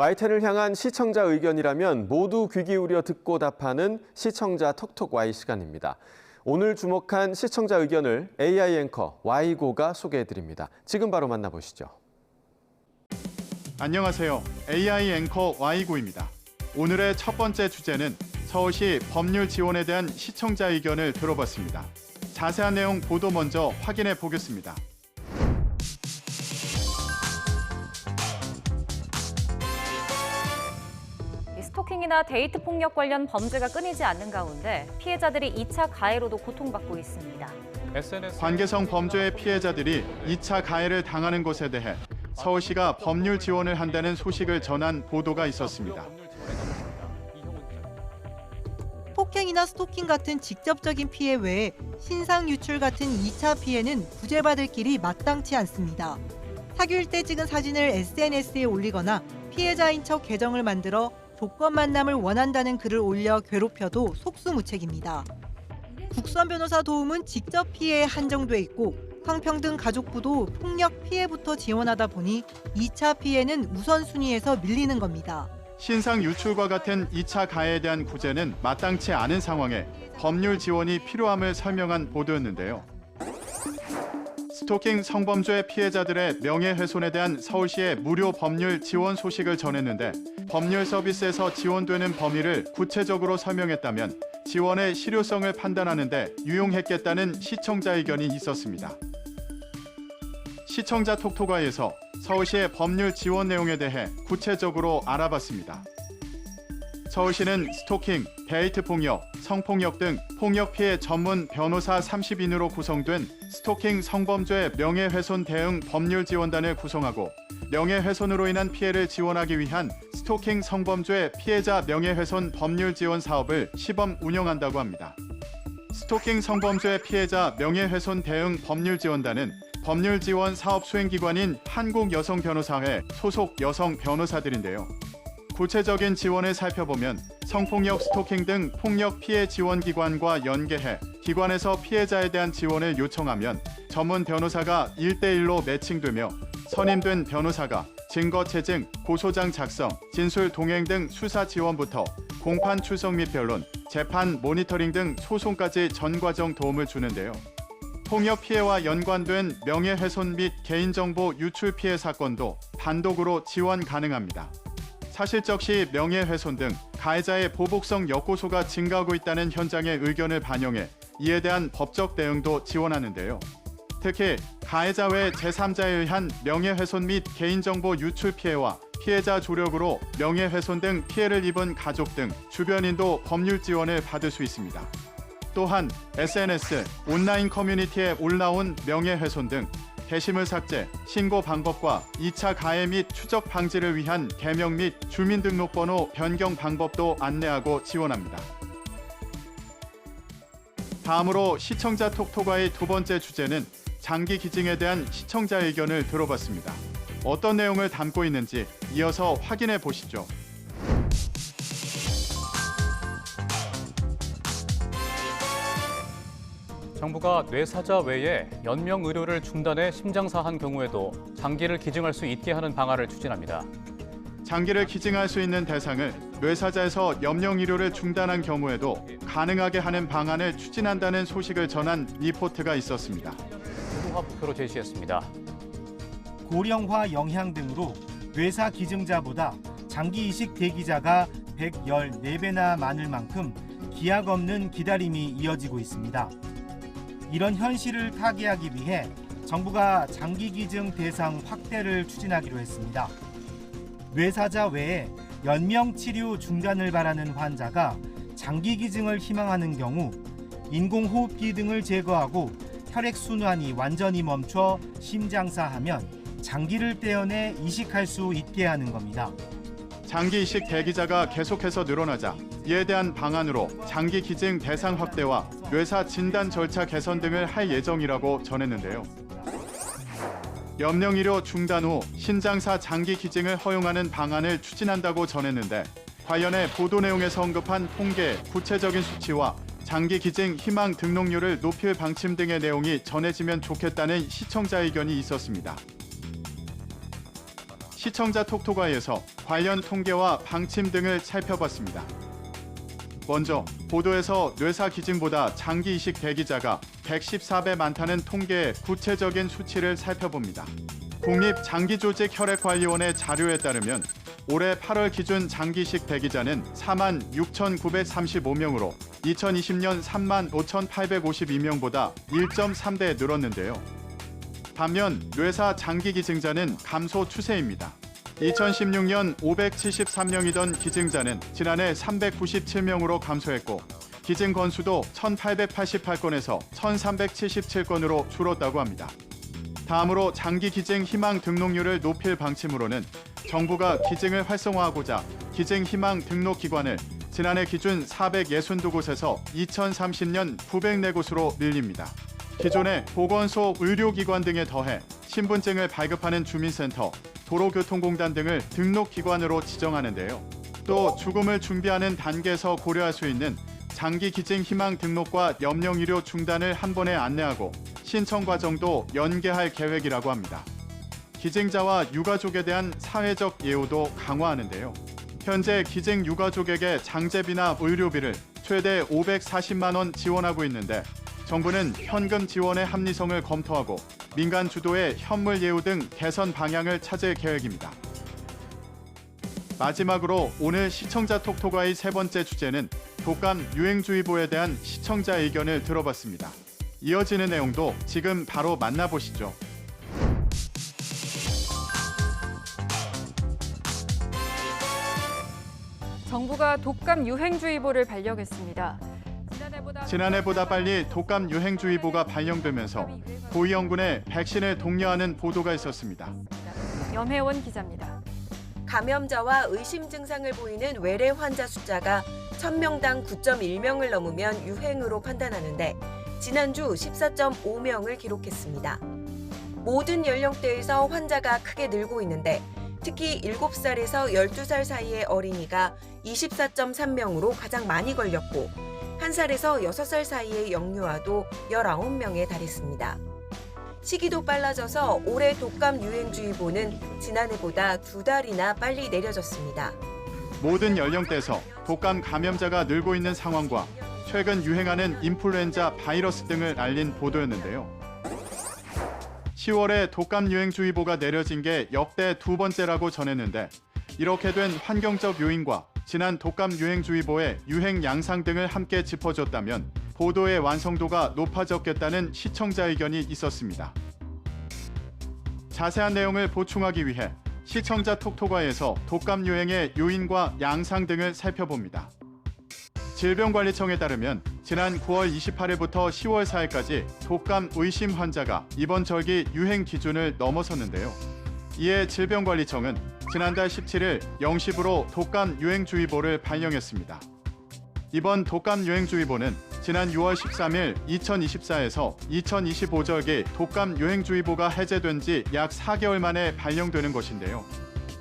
YTN을 향한 시청자 의견이라면 모두 귀 기울여 듣고 답하는 시청자 톡톡 Y 시간입니다. 오늘 주목한 시청자 의견을 AI 앵커 Y고가 소개해드립니다. 지금 바로 만나보시죠. 안녕하세요. AI 앵커 Y고입니다. 오늘의 첫 번째 주제는 서울시 법률 지원에 대한 시청자 의견을 들어봤습니다. 자세한 내용 보도 먼저 확인해 보겠습니다. 스토킹이나 데이트 폭력 관련 범죄가 끊이지 않는 가운데 피해자들이 2차 가해로도 고통받고 있습니다. 관계성 범죄의 피해자들이 2차 가해를 당하는 것에 대해 서울시가 법률 지원을 한다는 소식을 전한 보도가 있었습니다. 폭행이나 스토킹 같은 직접적인 피해 외에 신상 유출 같은 2차 피해는 구제받을 길이 마땅치 않습니다. 사귈 때 찍은 사진을 SNS에 올리거나 피해자인 척 계정을 만들어 조건 만남을 원한다는 글을 올려 괴롭혀도 속수무책입니다. 국선 변호사 도움은 직접 피해에 한정돼 있고 황평등 가족부도 폭력 피해부터 지원하다 보니 2차 피해는 우선순위에서 밀리는 겁니다. 신상 유출과 같은 2차 가해에 대한 구제는 마땅치 않은 상황에 법률 지원이 필요함을 설명한 보도였는데요. 스토킹 성범죄 피해자들의 명예훼손에 대한 서울시의 무료 법률 지원 소식을 전했는데 법률 서비스에서 지원되는 범위를 구체적으로 설명했다면 지원의 실효성을 판단하는 데 유용했겠다는 시청자 의견이 있었습니다. 시청자 톡톡아에서 서울시의 법률 지원 내용에 대해 구체적으로 알아봤습니다. 서울시는 스토킹, 데이트 폭력, 성폭력 등 폭력 피해 전문 변호사 30인으로 구성된 스토킹 성범죄 명예훼손 대응 법률 지원단을 구성하고 명예훼손으로 인한 피해를 지원하기 위한 스토킹 성범죄 피해자 명예훼손 법률 지원 사업을 시범 운영한다고 합니다. 스토킹 성범죄 피해자 명예훼손 대응 법률 지원단은 법률 지원 사업 수행기관인 한국여성변호사회 소속 여성 변호사들인데요. 구체적인 지원을 살펴보면 성폭력, 스토킹 등 폭력 피해 지원기관과 연계해 기관에서 피해자에 대한 지원을 요청하면 전문 변호사가 1대1로 매칭되며 선임된 변호사가 증거 채증, 고소장 작성, 진술 동행 등 수사 지원부터 공판 출석 및 변론, 재판 모니터링 등 소송까지 전 과정 도움을 주는데요. 폭력 피해와 연관된 명예훼손 및 개인정보 유출 피해 사건도 단독으로 지원 가능합니다. 사실적 시 명예훼손 등 가해자의 보복성 역고소가 증가하고 있다는 현장의 의견을 반영해 이에 대한 법적 대응도 지원하는데요. 특히 가해자 외 제3자에 의한 명예훼손 및 개인정보 유출 피해와 피해자 조력으로 명예훼손 등 피해를 입은 가족 등 주변인도 법률 지원을 받을 수 있습니다. 또한 SNS, 온라인 커뮤니티에 올라온 명예훼손 등 게시물 삭제, 신고 방법과 2차 가해 및 추적 방지를 위한 개명 및 주민등록번호 변경 방법도 안내하고 지원합니다. 다음으로 시청자 톡톡아의 두 번째 주제는 장기 기증에 대한 시청자 의견을 들어봤습니다. 어떤 내용을 담고 있는지 이어서 확인해 보시죠. 정부가 뇌사자 외에 연명 의료를 중단해 심장사한 경우에도 장기를 기증할 수 있게 하는 방안을 추진합니다. 장기를 기증할 수 있는 대상을 뇌사자에서 연명 의료를 중단한 경우에도 가능하게 하는 방안을 추진한다는 소식을 전한 리포트가 있었습니다. 구도화 부표로 제시했습니다. 고령화 영향 등으로 뇌사 기증자보다 장기 이식 대기자가 114배나 많을 만큼 기약 없는 기다림이 이어지고 있습니다. 이런 현실을 타개하기 위해 정부가 장기 기증 대상 확대를 추진하기로 했습니다. 뇌사자 외에 연명 치료 중단을 바라는 환자가 장기 기증을 희망하는 경우 인공호흡기 등을 제거하고 혈액순환이 완전히 멈춰 심장사하면 장기를 떼어내 이식할 수 있게 하는 겁니다. 장기 이식 대기자가 계속해서 늘어나자 이에 대한 방안으로 장기 기증 대상 확대와 뇌사 진단 절차 개선 등을 할 예정이라고 전했는데요. 연명 의료 중단 후 신장사 장기 기증을 허용하는 방안을 추진한다고 전했는데 관련해 보도 내용에서 언급한 통계, 구체적인 수치와 장기 기증 희망 등록률을 높일 방침 등의 내용이 전해지면 좋겠다는 시청자 의견이 있었습니다. 시청자 톡톡아이에서 관련 통계와 방침 등을 살펴봤습니다. 먼저 보도에서 뇌사 기증보다 장기 이식 대기자가 114배 많다는 통계의 구체적인 수치를 살펴봅니다. 국립장기조직혈액관리원의 자료에 따르면 올해 8월 기준 장기 이식 대기자는 46,935명으로 2020년 35,852명보다 1.3배 늘었는데요. 반면 뇌사 장기 기증자는 감소 추세입니다. 2016년 573명이던 기증자는 지난해 397명으로 감소했고 기증 건수도 1,888건에서 1,377건으로 줄었다고 합니다. 다음으로 장기 기증 희망 등록률을 높일 방침으로는 정부가 기증을 활성화하고자 기증 희망 등록 기관을 지난해 기준 462곳에서 2030년 904곳으로 늘립니다. 기존의 보건소, 의료기관 등에 더해 신분증을 발급하는 주민센터, 도로교통공단 등을 등록기관으로 지정하는데요. 또 죽음을 준비하는 단계에서 고려할 수 있는 장기 기증 희망 등록과 염려의료 중단을 한 번에 안내하고 신청 과정도 연계할 계획이라고 합니다. 기증자와 유가족에 대한 사회적 예우도 강화하는데요. 현재 기증 유가족에게 장제비나 의료비를 최대 540만 원 지원하고 있는데 정부는 현금 지원의 합리성을 검토하고 민간 주도의 현물 예우 등 개선 방향을 찾을 계획입니다. 마지막으로 오늘 시청자 톡톡아이 세 번째 주제는 독감 유행주의보에 대한 시청자 의견을 들어봤습니다. 이어지는 내용도 지금 바로 만나보시죠. 정부가 독감 유행주의보를 발령했습니다. 지난해보다 빨리 독감 유행주의보가 발령되면서 고위험군에 백신을 독려하는 보도가 있었습니다. 염혜원 기자입니다. 감염자와 의심 증상을 보이는 외래 환자 숫자가 1000명당 9.1명을 넘으면 유행으로 판단하는데 지난주 14.5명을 기록했습니다. 모든 연령대에서 환자가 크게 늘고 있는데 특히 7살에서 12살 사이의 어린이가 24.3명으로 가장 많이 걸렸고 1살에서 6살 사이의 영유아도 19명에 달했습니다. 시기도 빨라져서 올해 독감 유행주의보는 지난해보다 2달이나 빨리 내려졌습니다. 모든 연령대에서 독감 감염자가 늘고 있는 상황과 최근 유행하는 인플루엔자 바이러스 등을 알린 보도였는데요. 10월에 독감 유행주의보가 내려진 게 역대 두 번째라고 전했는데 이렇게 된 환경적 요인과 지난 독감 유행주의보의 유행 양상 등을 함께 짚어줬다면 보도의 완성도가 높아졌겠다는 시청자 의견이 있었습니다. 자세한 내용을 보충하기 위해 시청자 톡톡아에서 독감 유행의 요인과 양상 등을 살펴봅니다. 질병관리청에 따르면 지난 9월 28일부터 10월 4일까지 독감 의심 환자가 이번 절기 유행 기준을 넘어섰는데요. 이에 질병관리청은 지난달 17일 0시부로 독감 유행주의보를 발령했습니다. 이번 독감 유행주의보는 지난 6월 13일 2024에서 2025 절기 독감 유행주의보가 해제된 지 약 4개월 만에 발령되는 것인데요.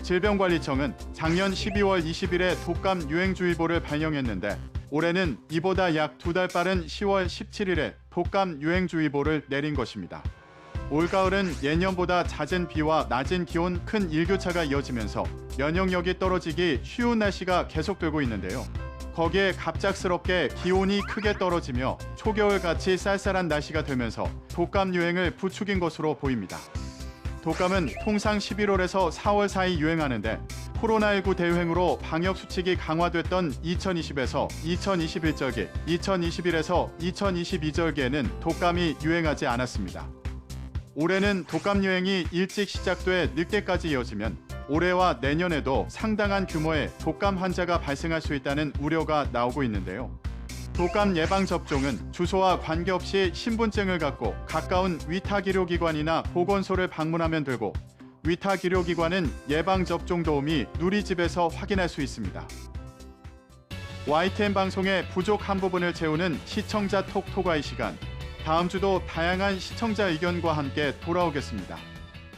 질병관리청은 작년 12월 20일에 독감 유행주의보를 발령했는데 올해는 이보다 약 2달 빠른 10월 17일에 독감 유행주의보를 내린 것입니다. 올가을은 예년보다 잦은 비와 낮은 기온 큰 일교차가 이어지면서 면역력이 떨어지기 쉬운 날씨가 계속되고 있는데요. 거기에 갑작스럽게 기온이 크게 떨어지며 초겨울같이 쌀쌀한 날씨가 되면서 독감 유행을 부추긴 것으로 보입니다. 독감은 통상 11월에서 4월 사이 유행하는데 코로나19 대유행으로 방역수칙이 강화됐던 2020에서 2021절기, 2021에서 22절기에는 독감이 유행하지 않았습니다. 올해는 독감 유행이 일찍 시작돼 늦게까지 이어지면 올해와 내년에도 상당한 규모의 독감 환자가 발생할 수 있다는 우려가 나오고 있는데요. 독감 예방접종은 주소와 관계없이 신분증을 갖고 가까운 위탁의료기관이나 보건소를 방문하면 되고 위탁의료기관은 예방접종 도우미 누리집에서 확인할 수 있습니다. YTN 방송의 부족한 부분을 채우는 시청자 톡톡아이 시간. 다음 주도 다양한 시청자 의견과 함께 돌아오겠습니다.